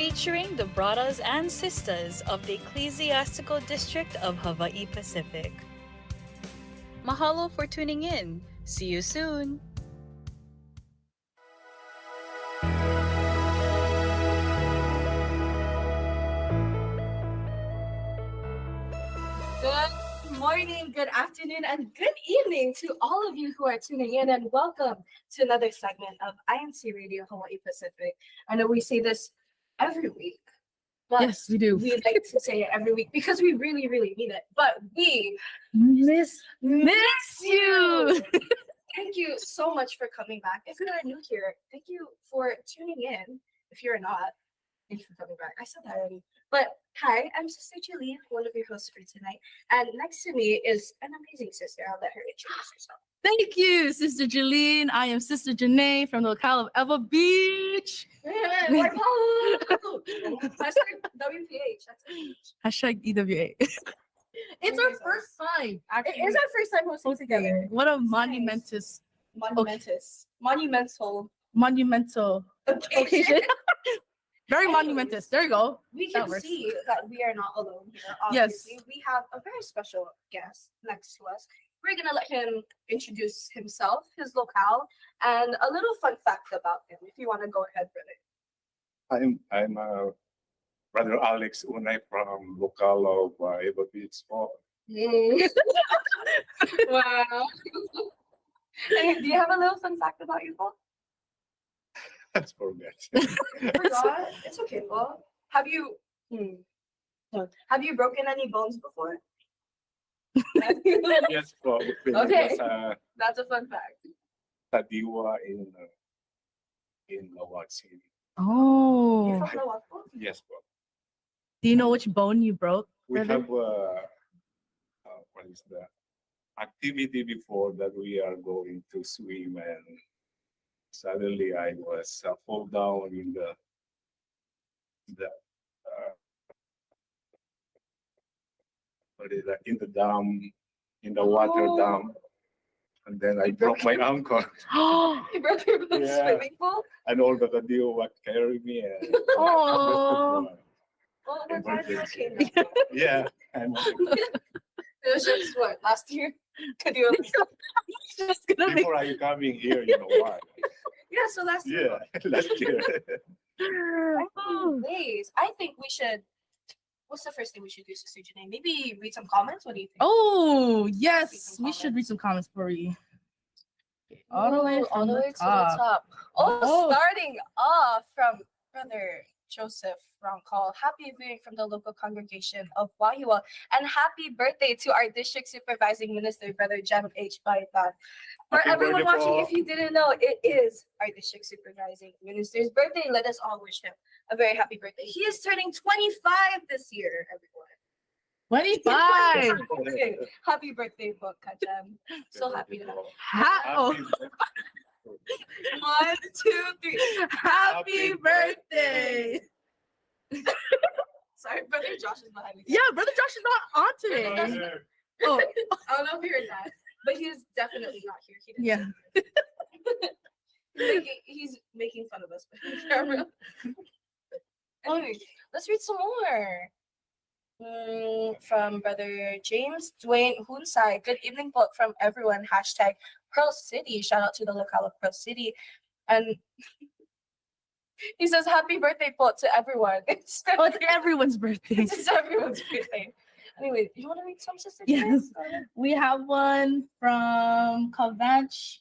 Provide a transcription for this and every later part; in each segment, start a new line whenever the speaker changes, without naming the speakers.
featuring the brothers and sisters of the Ecclesiastical District of Hawaii Pacific. Mahalo for tuning in. See you soon.
Good morning, good afternoon, and good evening to all of you who are tuning in, and welcome to another segment of INCRadio Hawaii Pacific. I know we say this every week, but
yes, we do.
We like to say it every week because we really, really mean it. But we
miss
you. Thank you so much for coming back. If you're new here, thank you for tuning in. If you're not, thank you for coming back. I said that already. But hi, I'm Sister Julie, one of your hosts for tonight. And next to me is an amazing sister. I'll let her introduce herself.
Thank you, Sister Jeline. I am Sister Janae from the locale of Eva Beach.
Hashtag WPH. That's it.
Hashtag EWA. It's our first time.
Actually, it is our first time hosting together.
What a
monumental
occasion. Very monumentous. There you go.
We can see that we are not alone here. Obviously,
yes.
We have a very special guest next to us. We're gonna let him introduce himself, his locale, and a little fun fact about him. If you want to go ahead, brother.
I'm Brother Alex Unay from locale of Eva Beach.
Wow. Hey, do you have a little fun fact about you, Paul?
Let's forget.
Forgot? It's okay, Paul. Have you broken any bones before?
Yes, Paul.
Okay. That's a fun fact.
Tadiwa in Lawak City.
Oh.
You're from Lawak, Paul?
Yes, Paul.
Do you know which bone you broke?
We have what is that activity before that we are going to swim, and suddenly I was fall down in the in the dam, in the water dam, and then I broke my ankle.
You broke your swimming pool?
And all the video would carry me. And
Well, we're glad you're okay now.
yeah. And
it was just what, last year?
before I coming here, you know why?
Yeah, so last year.
Yeah, last year.
Anyways, I think we should. What's the first thing we should do, Sister Janae? Maybe read some comments. What do you think?
Oh yes, we should read some comments for you. All the way to the top.
Oh, starting off from Brother Joseph Roncall. Happy viewing from the local congregation of Wahiwa, and happy birthday to our district supervising minister, Brother Jem H. Baitan. For everyone watching, if you didn't know, it is our district supervising minister's birthday. Let us all wish him a very happy birthday. He is turning 25 this year, everyone.
25.
Happy birthday, Book Kajam. So happy to have you.
How?
1, 2, 3.
Happy birthday.
Sorry, Brother Josh is behind me.
Yeah, Brother Josh is not on today.
Oh, I don't know if you heard that, but he is definitely not here. He didn't he's making fun of us with the camera. Anyway, let's read some more. From Brother James Dwayne Hunsai. Good evening, book from everyone. Hashtag Pearl City. Shout out to the locale of Pearl City. And he says, happy birthday, Paul, to everyone. It's
everyone's birthday.
It's everyone's birthday. Anyway, you want to read some, Sister?
Yes. We have one from Kavanch.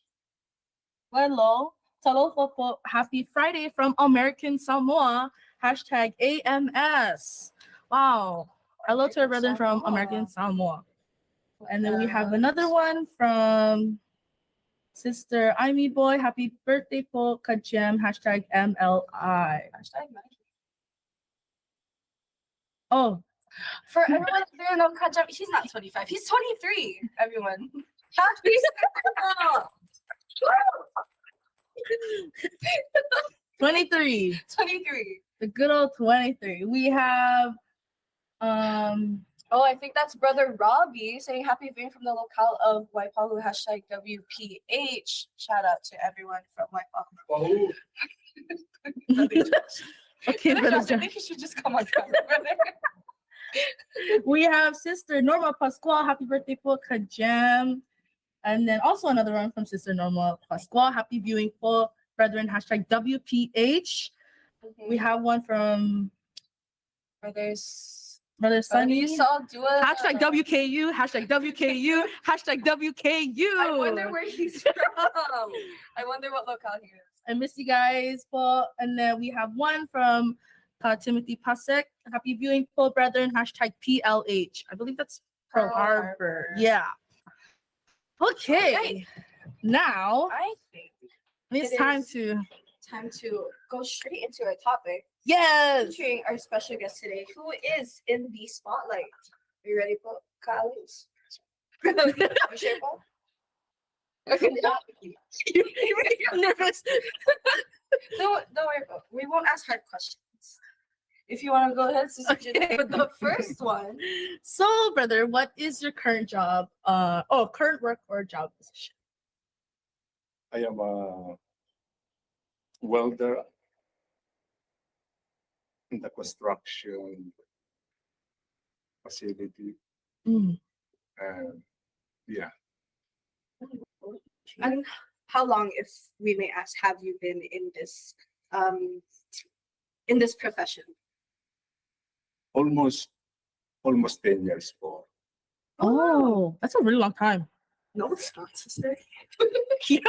Hello. Talofa po. Happy Friday from American Samoa. Hashtag AMS. Wow. Hello to our brethren from American Samoa. And then we have another one from Sister Amy Boy. Happy birthday po, Kajem. Hashtag MLI.
Hashtag Maggie.
Oh.
For everyone who didn't know Kajem, he's not 25. He's 23, everyone. Happy
23.
23.
The good old 23. We have
I think that's Brother Robbie saying happy viewing from the locale of Waipahu, hashtag WPH. Shout out to everyone from Waipahu.
Okay, Brother
I
John.
think you should just come on camera, brother.
We have Sister Norma Pascual. Happy birthday po Kajam. And then also another one from Sister Norma Pascual. Happy viewing po brethren. Hashtag WPH. We have one from
Brothers.
Brother Sunny.
You saw do a
Hashtag WKU. Hashtag WKU. Hashtag WKU.
I wonder where he's from. I wonder what locale he is.
I miss you guys po. And then we have one from Timothy Pasek. Happy viewing po brethren. Hashtag PLH. I believe that's Pearl
Pearl
Harbor.
Harbor.
Yeah. Okay.
Okay.
Now
I think
it's
it
time
is
to
go straight into our topic.
yes.
Featuring our special guest today, who is in the spotlight. Are you ready, Paul? Collins? You sure, Paul? Okay.
You're nervous.
Don't worry, Paul. We won't ask hard questions. If you want to go ahead, Sister Jenny.
Okay.
But the first one.
So, brother, what is your current job? Current work or job position?
I am a welder in the construction facility.
Mm.
And yeah,
And how long, if we may ask, have you been in this profession?
almost 10 years for.
Oh, that's a really long time.
No, it's not, sister.
Yeah.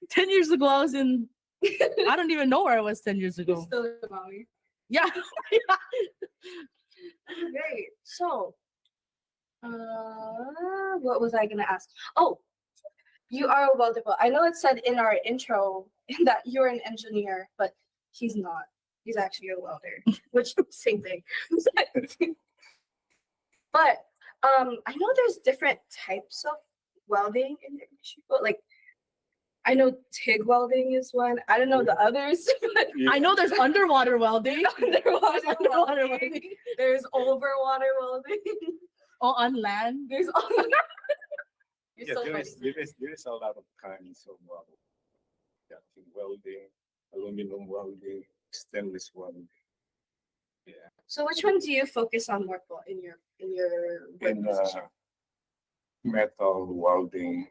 10 years ago, I was in, I don't even know where I was 10 years
You're
ago.
still in Maui.
Yeah.
Great. So, what was I gonna ask? Oh, you are a welder. I know it said in our intro that you're an engineer, but he's not. He's actually a welder, which same thing. But I know there's different types of welding in the industry, but like I know TIG welding is one. I don't know the others. But
Yeah.
I know there's underwater welding.
underwater
Underwater
welding.
welding.
There's overwater welding.
Oh, on land.
There's all. You're
Yeah,
so
there
funny.
is a lot of kinds of TIG welding, aluminum welding, stainless welding.
So which one do you focus on more Paul, in your work
And
position?
metal welding.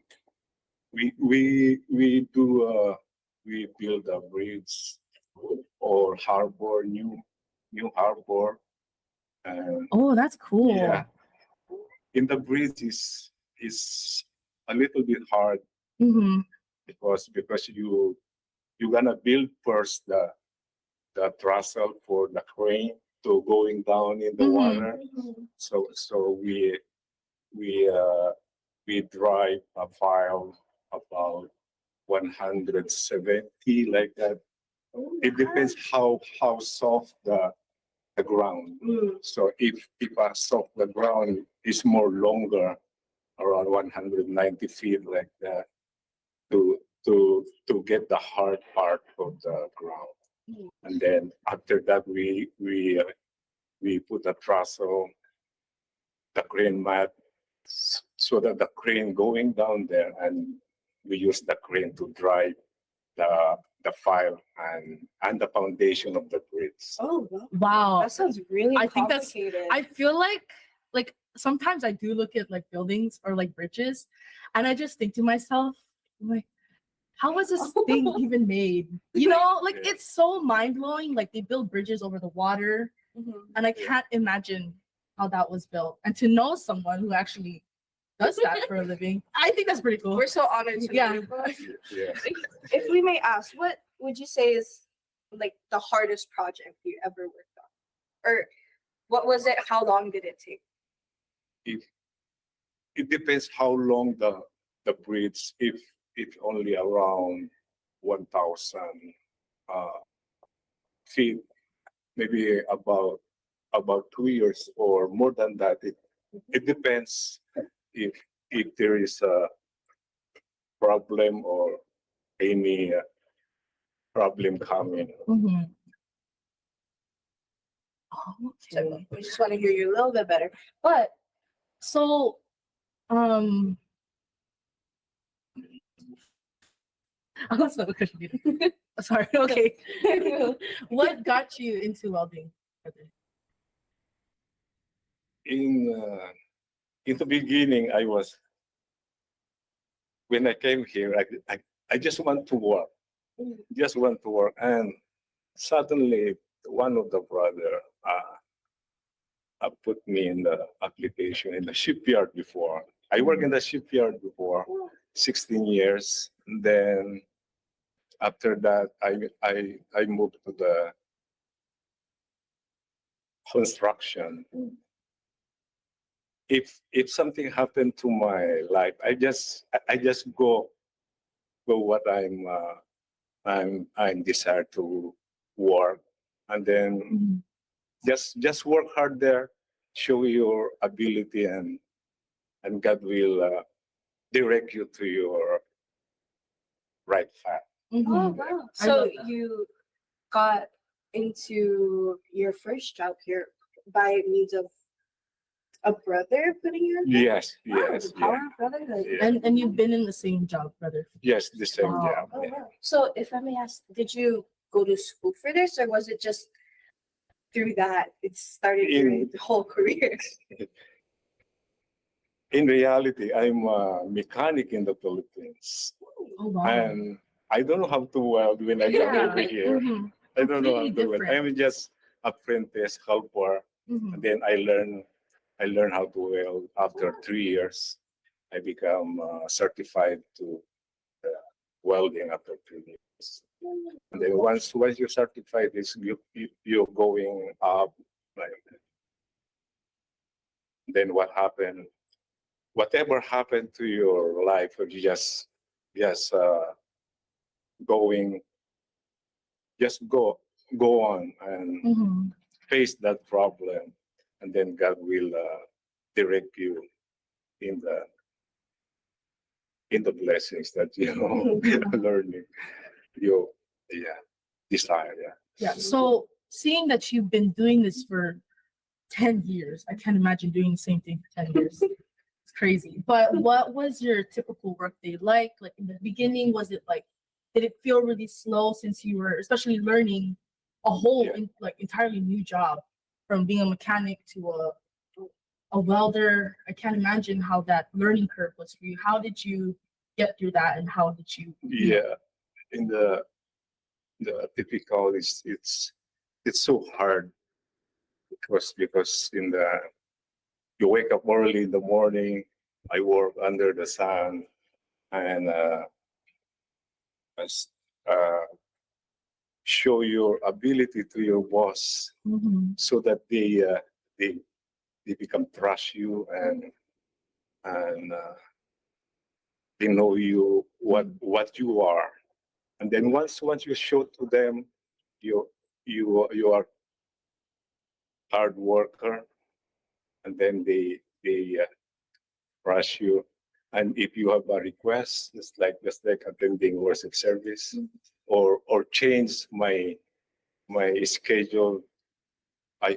We build a bridge or harbor, new harbor. And
Oh, that's cool.
yeah, in the bridge is a little bit hard
Mm-hmm.
because you're gonna build first the trestle for the crane to going down in the
Mhm.
water. So we drive a file about 170 like that. It depends how soft the ground.
Mm.
So if a soft the ground is more longer, around 190 feet like that, to get the hard part of the ground.
Mm.
And then after that we put a trestle, the crane mat, so that the crane going down there, and we use the crane to drive the file and the foundation of the bridge.
Oh, wow.
Wow.
That sounds really
I think that's-
complicated.
I feel like sometimes I do look at like buildings or like bridges, and I just think to myself, like, how was this thing even made? You know, like
Yeah.
it's so mind blowing. Like they build bridges over the water,
Mhm.
and I can't imagine how that was built. And to know someone who actually does that for a living, I think that's pretty cool.
We're so honored to
Yeah.
know you both.
Yeah.
If we may ask, what would you say is like the hardest project you ever worked on? Or what was it? How long did it take?
It depends how long the bridge. If only around 1,000 feet, maybe about 2 years or more than that. It depends if there is a problem or any problem coming.
Mhm.
So
Okay.
we just want to hear you a little bit better. But
So, That's not a question. Either. Sorry. Okay. What got you into welding?
In the beginning, when I came here, I just want to work, and suddenly one of the brother put me in the application in the shipyard before. I worked in the shipyard before, 16 years. And then after that, I moved to the construction. If something happened to my life, I just go what I'm desired to work, and then just work hard there, show your ability, and God will direct you to your right path.
Oh wow! So you got into your first job here by means of a brother putting you in?
Yes,
Wow,
yes,
the power
yeah,
of brotherhood.
yeah.
And you've been in the same job, brother.
Yes, the same
Wow.
job.
Oh
Yeah.
wow! So if I may ask, did you go to school for this, or was it just through that it started your
In
whole career?
in reality, I'm a mechanic in the Philippines,
Oh wow.
and I don't know how to weld when I come over here.
Mhm.
I don't know how
Completely
to weld.
different.
I'm just apprentice helper,
Mhm.
and then I learn how to weld. After 3 years, I become certified to welding after 3 years. And then once you're certified, you're going up. Like, then what happened? Whatever happened to your life, you just going, just go on and
Mhm.
face that problem, and then God will direct you in the blessings that learning you desire. Yeah.
Yeah. So seeing that you've been doing this for 10 years, I can't imagine doing the same thing for 10 years. It's crazy. But what was your typical workday like? Like in the beginning, was it like, did it feel really slow since you were especially learning a whole
Yeah.
entirely new job from being a mechanic to a welder? I can't imagine how that learning curve was for you. How did you get through that, and how did you?
Yeah. In the typical, it's so hard because you wake up early in the morning. I work under the sun, and as- uh, show your ability to your boss
Mhm.
so that they they become trust you, and they know you what you are. And then once you show to them you are hard worker, and then they trust you. And if you have a request, just like attending worship service, or change my schedule, I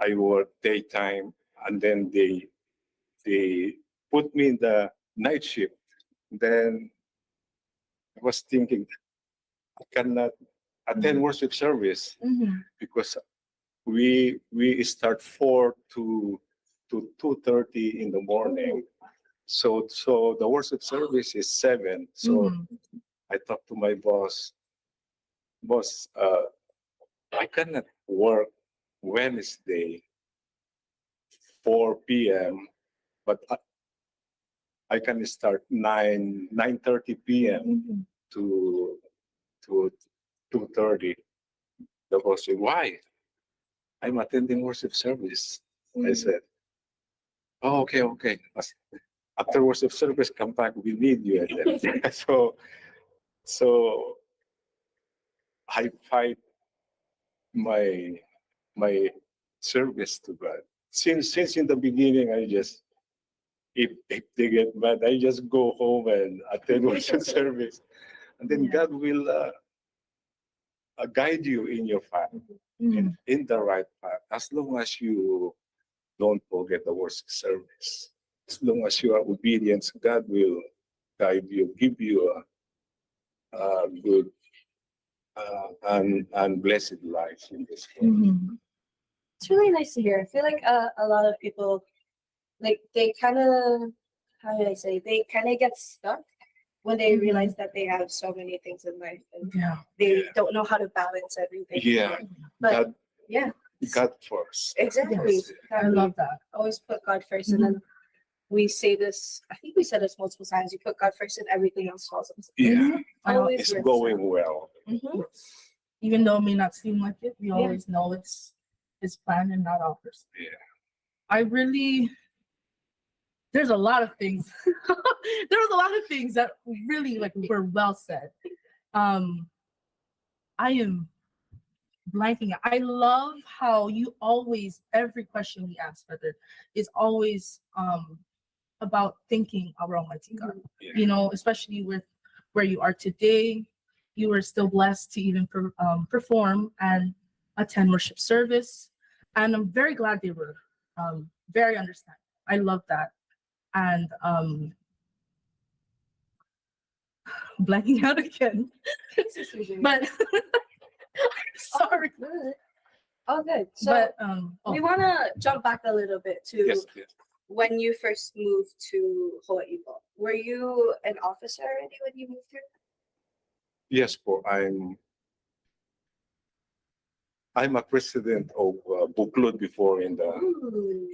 I work daytime, and then they put me in the night shift. Then I was thinking I cannot attend worship service
Mhm.
because we start 4 to 2:30 in the morning. So the worship service is 7. So
Mhm.
I talked to my boss, I cannot work Wednesday 4 p.m., but I can start 9:30 p.m.
Mhm.
to 2:30. The boss said, "Why? I'm attending worship service." I said, "Oh, okay. After worship service, come back. We need you." And then, so I fight my my service to God. Since in the beginning, I just if they get mad, I just go home and attend worship service, and then
Yeah.
God will guide you in your path,
Mhm.
in the right path, as long as you don't forget the worship service. As long as you are obedient, God will guide you, give you good and blessed life in this world.
Mhm.
It's really nice to hear. I feel like a lot of people, like they kind of, how do I say, they kind of get stuck when they
Mhm.
realize that they have so many things in life and
Yeah.
they
Yeah.
don't know how to balance everything.
Yeah,
But
God,
yeah,
God first.
exactly.
Yes. I
Exactly.
love that.
Always put God 1st, and then we say this. I think we said this multiple times. You put God first, and everything else falls into place.
Yeah,
Mhm. I al-
Always
it's
works
going
out.
well.
Mhm.
Even though it may not seem like it, we
Yeah.
always know it's His plan and not ours.
Yeah.
I really, there's a lot of things. There was a lot of things that really like were well said. I am blanking. I love how you always, every question we ask, brother, is always about thinking our Almighty God.
Yeah.
You know, especially with where you are today, you were still blessed to even perform and attend worship service, and I'm very glad they were very understanding. I love that, and blanking out again, but sorry.
Oh, good. So
But
we want to jump back a little bit to
Yes, yes.
when you first moved to Hawaii. Were you an officer already when you moved here?
Yes, po. I'm a president of Buklod before in the
Ooh.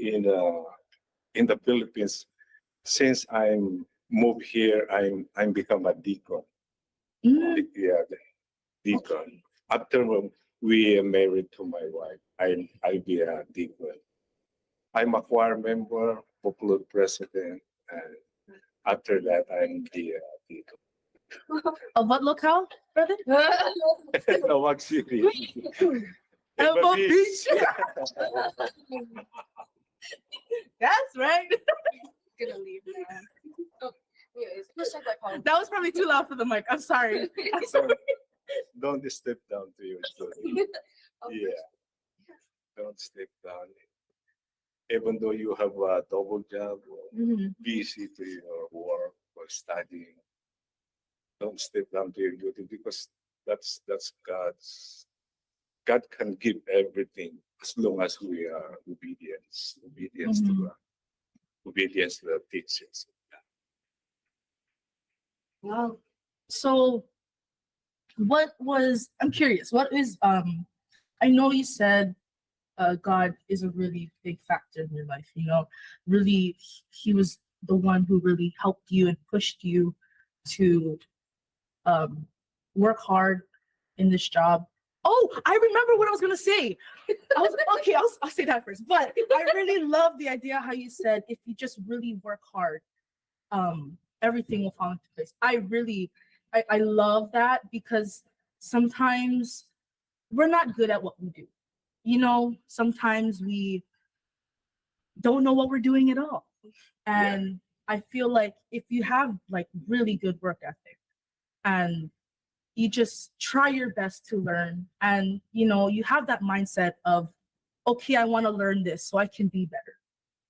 in the Philippines. Since I'm moved here, I'm become a deacon.
mm,
Yeah, the deacon. After we are married to my wife, I'll be a deacon. I'm a choir member, Buklod president, and after that, I'm the deacon.
of what locale, brother?
Tawag City.
Elbow Beach. That's right.
Gonna leave now. Oh, anyways, let's check that call.
That was probably too loud for the mic. I'm sorry. I'm sorry.
Don't step down to your study. Yeah, don't step down. Even though you have a double job or
Mhm.
busy to your work or studying, don't step down to your duty because that's God's. God can give everything as long as we are obedience to
Mhm.
God, obedience to the teachings.
Wow. So I'm curious, what is I know you said God is a really big factor in your life, you know, really he was the one who really helped you and pushed you to work hard in this job. Oh, I remember what I was gonna say. I'll say that first. But I really love the idea how you said if you just really work hard, everything will fall into place. I love that because sometimes we're not good at what we do. You know, sometimes we don't know what we're doing at all. And I feel like if you have like really good work ethic and you just try your best to learn and you know you have that mindset of okay, I want to learn this so I can be better.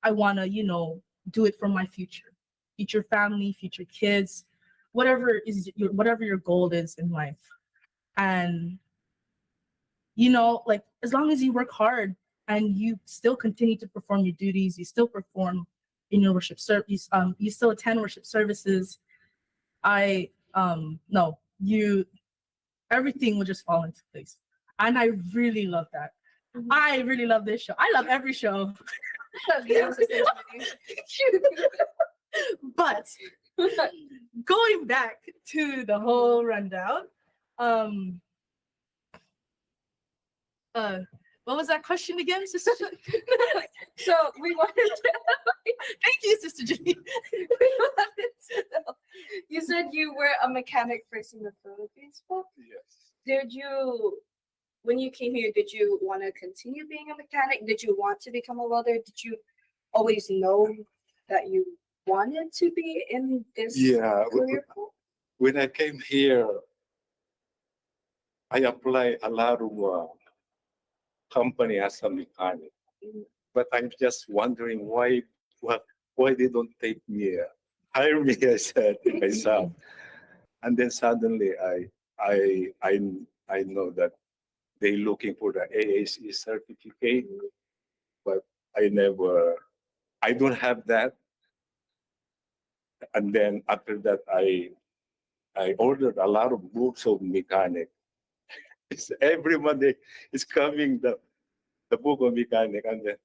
I want to, you know, do it for my future family, future kids, whatever your goal is in life. And you know, like as long as you work hard and you still continue to perform your duties, you still perform in your worship service, you still attend worship services. No, you everything will just fall into place. And I really love that. I really love this show. I love every show. But going back to the whole rundown, what was that question again, Sister?
So we wanted to,
Thank you, Sister Jenny.
we wanted to know. You said you were a mechanic first in the Philippines. Well,
Yes.
did you, when you came here, did you want to continue being a mechanic? Did you want to become a welder? Did you always know that you wanted to be in this
Yeah.
career?
When I came here, I applied a lot of company as a mechanic, but I'm just wondering why they don't take me, hire me. I said to myself, And then suddenly I know that they looking for the AAC certificate, but I don't have that. And then after that, I ordered a lot of books of mechanic. It's every Monday it's coming the book of mechanic, and then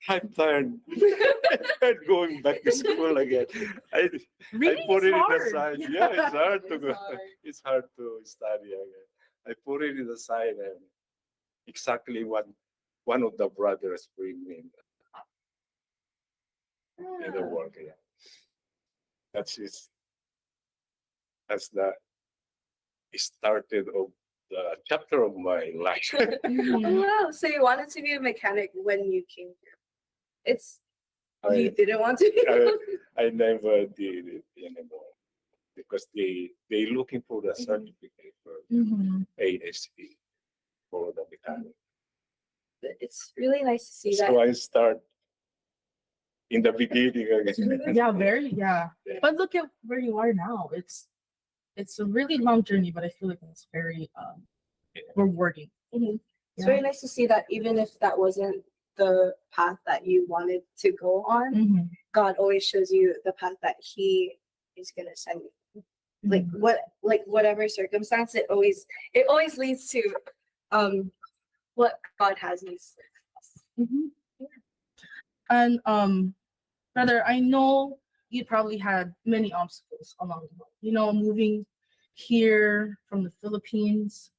I'm tired. I'm tired going back to school again. I
Reading
put
is
it
hard.
aside. Yeah, it's hard to
It's
go.
hard.
It's hard to study again. I put it aside, and exactly what one of the brothers bring me in the work. Yeah. That's it. That's the started of the chapter of my life.
Mhm.
Oh, wow. So you wanted to be a mechanic when you came here. It's you
I,
didn't want to be.
I never did it anymore because they looking for the certificate for
Mhm.
ASE for the mechanic.
But it's really nice to see that.
So I start in the beginning again.
Yeah, very, yeah.
Yeah.
But look at where you are now. It's a really long journey, but I feel like it's very rewarding.
Mhm. It's
Yeah.
very nice to see that even if that wasn't the path that you wanted to go on,
Mhm.
God always shows you the path that He is gonna send you. Like
Mhm.
whatever circumstance, it always leads to what God has in store for us.
Mhm. And brother, I know you probably had many obstacles along the way. You know, moving here from the Philippines,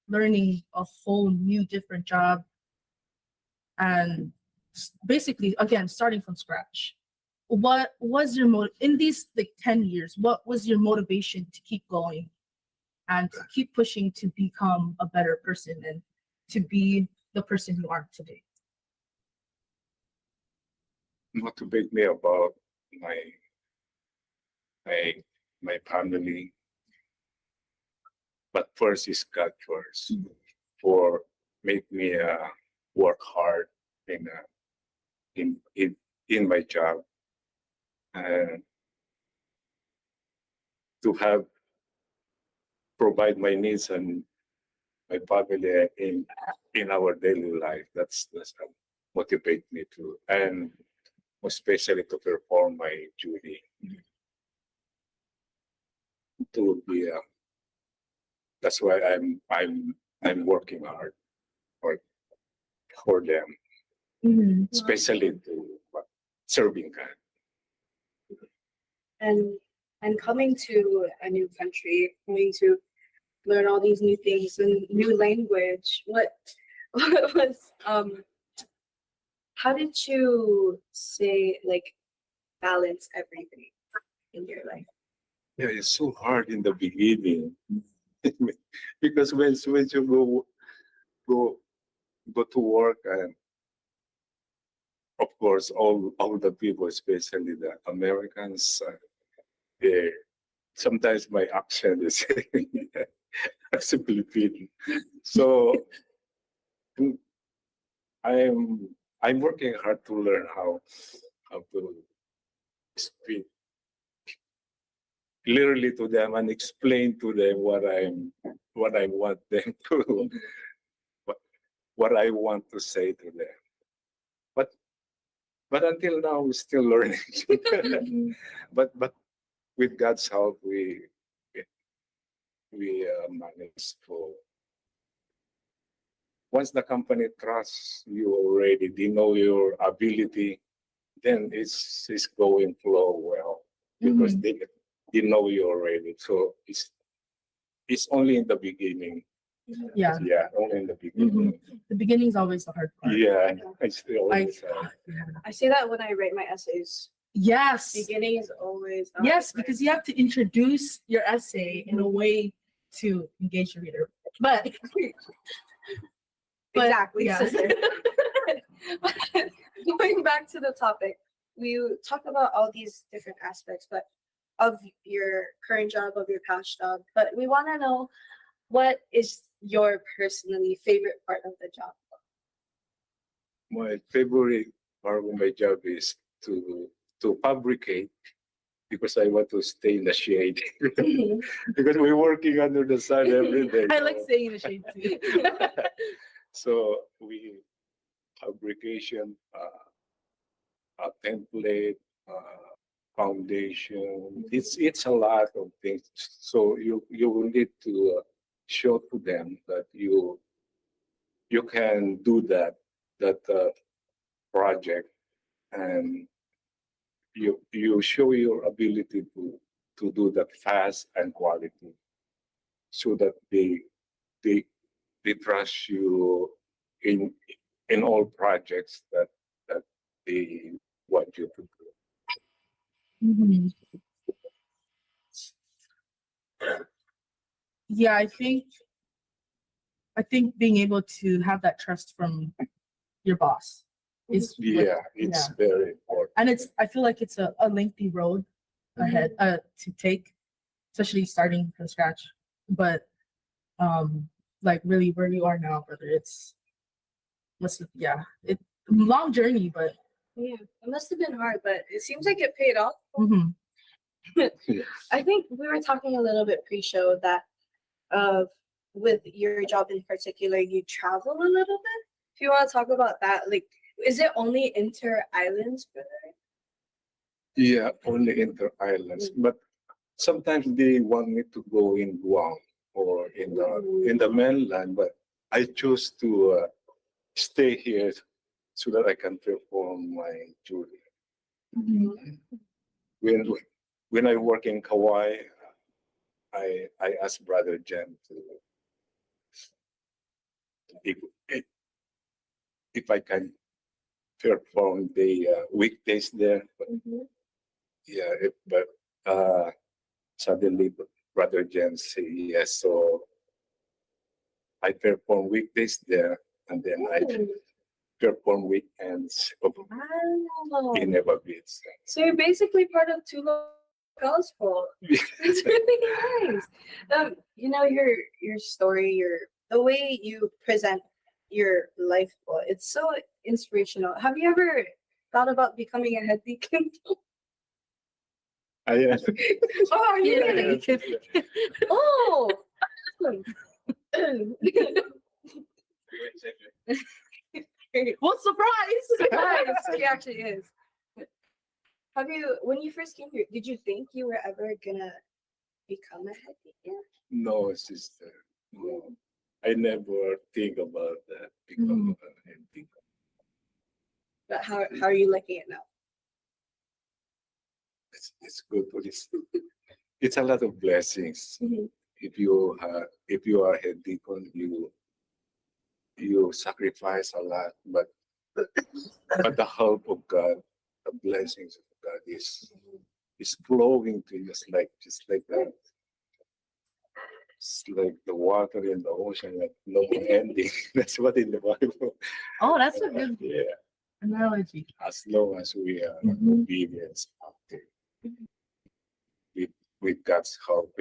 learning a whole new different job, and basically again starting from scratch. What was your in these like 10 years? What was your motivation to keep going and to keep pushing to become a better person and to be the person you are today?
Motivate me about my my my family, but first is God first. For make me work hard in in in in my job and to have provide my needs and my family in our daily life. That's what motivate me to, and especially to perform my duty to be. That's why I'm working hard for them,
Mhm.
especially to serving God.
And coming to a new country, coming to learn all these new things and new language. What was how did you say like balance everything in your life?
Yeah, it's so hard in the beginning because when you go go to work, and of course all the people, especially the Americans, they sometimes my accent is as a Filipino. So I'm I'm working hard to learn how to speak clearly to them and explain to them what I want them to what, what I want to say to them. But but until now we're still learning. But with God's help we manage to once the company trusts you already, they know your ability, then it's going flow well because they know you already. So it's only in the beginning.
Yeah.
Yeah, only in the beginning.
The beginning is always the hard part.
Yeah, I still always
I say that when I write my essays.
Yes.
Beginning is always the
Yes,
hardest
because you have to introduce your essay in a way to engage the reader. But
exactly,
yeah.
sister. Going back to the topic, we talked about all these different aspects, but of your current job, of your past job. But we want to know, what is your personally favorite part of the job?
my favorite part of my job is to fabricate because I want to stay in the shade.
Mhm.
Because we're working under the sun every day.
I like staying in the shade too.
So we fabrication, a template, foundation. It's a lot of things. So you will need to show to them that you can do that project, and you show your ability to do that fast and quality, so that they they trust you in in all projects that they want you to do.
Mhm. Yeah, I think being able to have that trust from your boss is what-
Yeah, it's very important.
and I feel like it's a lengthy road ahead to take, especially starting from scratch. But like really where you are now, brother, it's long journey, but
Yeah, it must have been hard, but it seems like it paid off.
mhm.
I think we were talking a little bit pre-show that with your job in particular, you travel a little bit. If you want to talk about that, like, is it only inter-islands, brother?
Yeah, only inter-islands, but sometimes they want me to go in Guam or in the mainland, but I choose to stay here so that I can perform my duty. When when I work in Kauai, I asked Brother Jen to if if, if I can perform the weekdays there. But yeah, but suddenly Brother Jen say yes, so I perform weekdays there, and then I perform weekends
Wow.
in Eva Beach.
So you're basically part of two locales for. It's really nice. You know, your story, the way you present your life, it's so inspirational. Have you ever thought about becoming a head deacon?
I am.
Oh, are you
Yeah,
really?
you can-
Oh.
What surprise!
Surprise! He actually is. Have you, when you first came here, did you think you were ever gonna become a head deacon?
No, sister. No, I never think about that. Become a head deacon.
But how are you liking it now?
It's good. It's a lot of blessings.
Mhm.
If you are head deacon, you sacrifice a lot, but the help of God, the blessings of God is flowing to you just like that. It's like the water in the ocean, like no ending. That's what in the Bible.
Oh, that's a good
Yeah,
analogy.
as long as we are
Mhm.
obedient with, with God's help,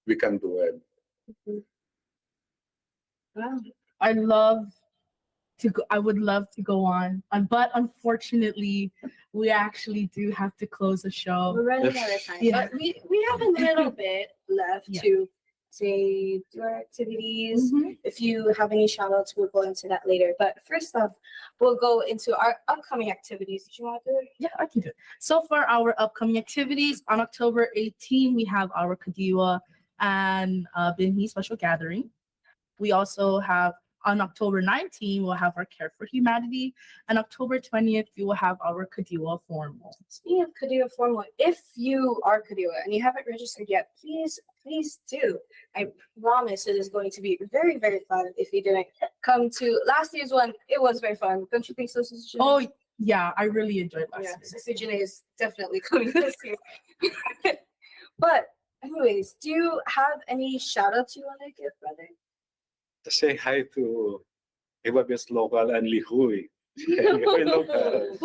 we can do it.
Wow.
I would love to go on, but unfortunately, we actually do have to close the
We're
show.
running out of time.
Yeah.
But we have a little bit left
Yeah.
to say do our activities.
Mhm.
If you have any shout outs, we'll go into that later. But first off, we'll go into our upcoming activities. Did you want to do it?
Yeah, I can do it. So for our upcoming activities, on October 18, we have our Kadiwa and Bimini special gathering. We also have on October 19, we'll have our Care for Humanity, and October 20th, we will have our Kadiwa formal.
Speaking of Kadiwa Formal, if you are Kadiwa and you haven't registered yet, please do. I promise it is going to be very, very fun. If you didn't come to last year's one, it was very fun. Don't you think so, Sister Janae?
Oh yeah, I really enjoyed last
yeah,
year.
Sister Janae is definitely coming this year. But anyways, do you have any shout outs you want to give, brother?
To say hi to Ibabes Local and Lihui. Lihui Local.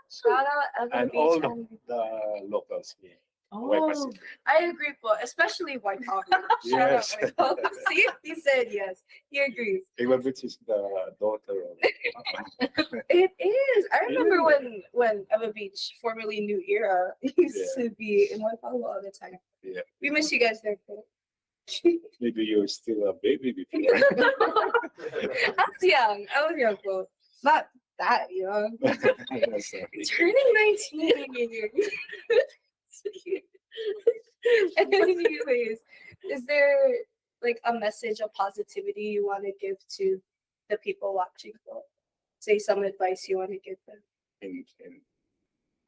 Shout out Evan
And
Beach
all
and
the locals here. Hawaii
Oh,
Pacific.
I agree, but especially White Coffee. Shout out
Yes.
White Coffee. See, he said yes. He agrees.
Which is the daughter of
It is. I remember
Yeah.
when Eva Beach, formerly New Era, used to be in White Coffee all the time.
Yeah.
We miss you guys there. Phil.
Maybe you're still a baby before.
I was young. But not that young.
So,
Turning 19. Anyways, is there like a message of positivity you want to give to the people watching? Phil? Say some advice you want to give them.
in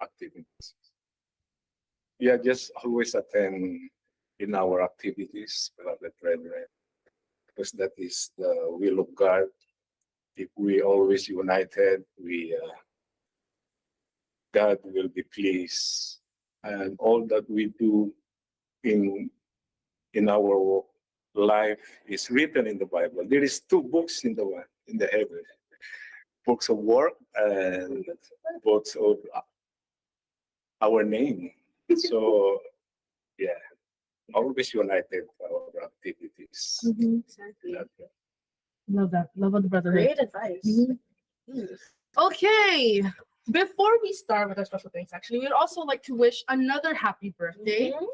activities. Yeah, just always attend in our activities, beloved brethren, because that is the will of God. If we always united, God will be pleased, and all that we do in our life is written in the Bible. There is two books in the heaven, books of work and books of our name. So yeah, always united our activities.
Exactly.
love that. Love of the brotherhood.
Great advice.
Mhm. Okay. Before we start with our special thanks, actually, we'd also like to wish another happy birthday
Mhm.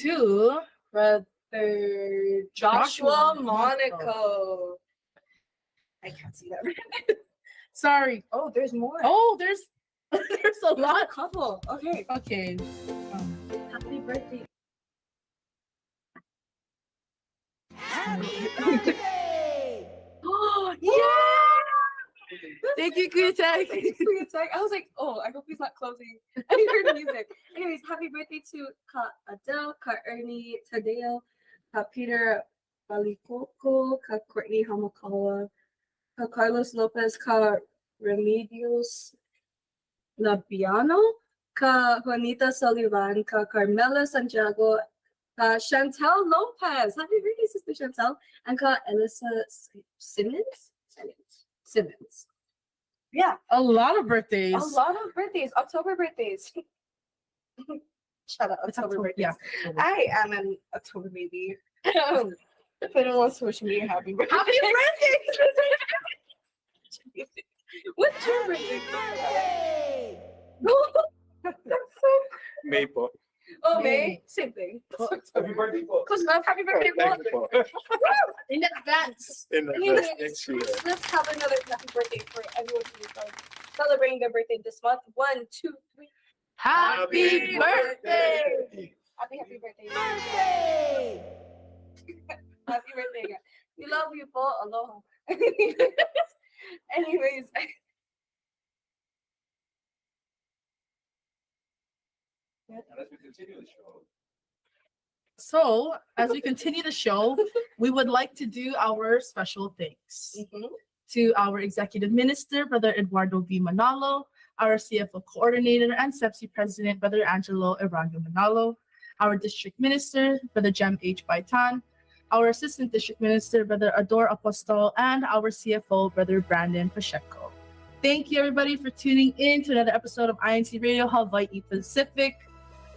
to
Brother Joshua
Joshua
Monaco. I can't see that.
sorry.
Oh, there's more.
Oh, there's there's a
There's a
lot.
couple. Okay.
Okay.
Happy birthday. Oh,
Yeah! Thank you, Kuya Tech.
I was like, oh, I hope he's not closing. I heard music. Anyways, happy birthday to Ka Adele, Ka Ernie Tadeo, Ka Peter Balikoko, Ka Courtney Hamakawa, Ka Carlos Lopez, Ka Remedios Labiano, Ka Juanita Sullivan, Ka Carmela Santiago, Ka Chantel Lopez. Happy birthday, Sister Chantel. And Ka Elisa Simmons. Yeah,
A lot of birthdays.
a lot of birthdays, October birthdays. Shout out
It's
October birthdays.
Yeah.
I am an October baby. If anyone wants to wish me a happy birthday.
Happy birthday!
What's your birthday? That's so.
May po.
Oh,
May.
May. Same thing.
Happy birthday po.
Cause love, happy birthday,
Thank
Mom.
you po.
In advance.
In
Anyways,
next year.
let's have another happy birthday for everyone who is celebrating their birthday this month. 1, 2, 3.
Happy birthday!
Happy birthday. Happy birthday. Guys. We love you po. Aloha. Anyways.
As we continue the show.
So, as we continue the show, we would like to do our special thanks to our Executive Minister, Brother Eduardo V. Manalo, our CFO Coordinator and CEBSI President, Brother Angelo Eranio Manalo, our District Minister, Brother Jem H. Baitan, our Assistant District Minister, Brother Ador Apostol, and our CFO, Brother Brandon Pacheco. Thank you, everybody, for tuning in to another episode of INCRadio Hawaii Pacific.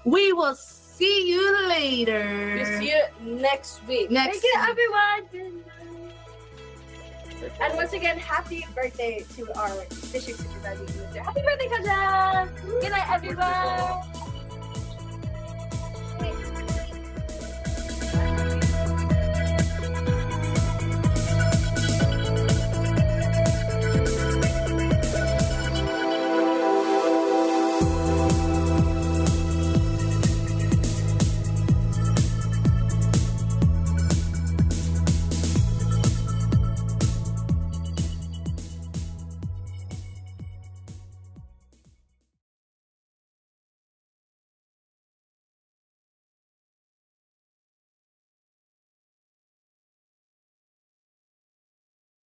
We will see you later.
We'll see you next week.
Next
Thank you,
week.
everyone. And once again, happy birthday to our district supervising minister. Happy birthday, Kaja! Good night, everyone.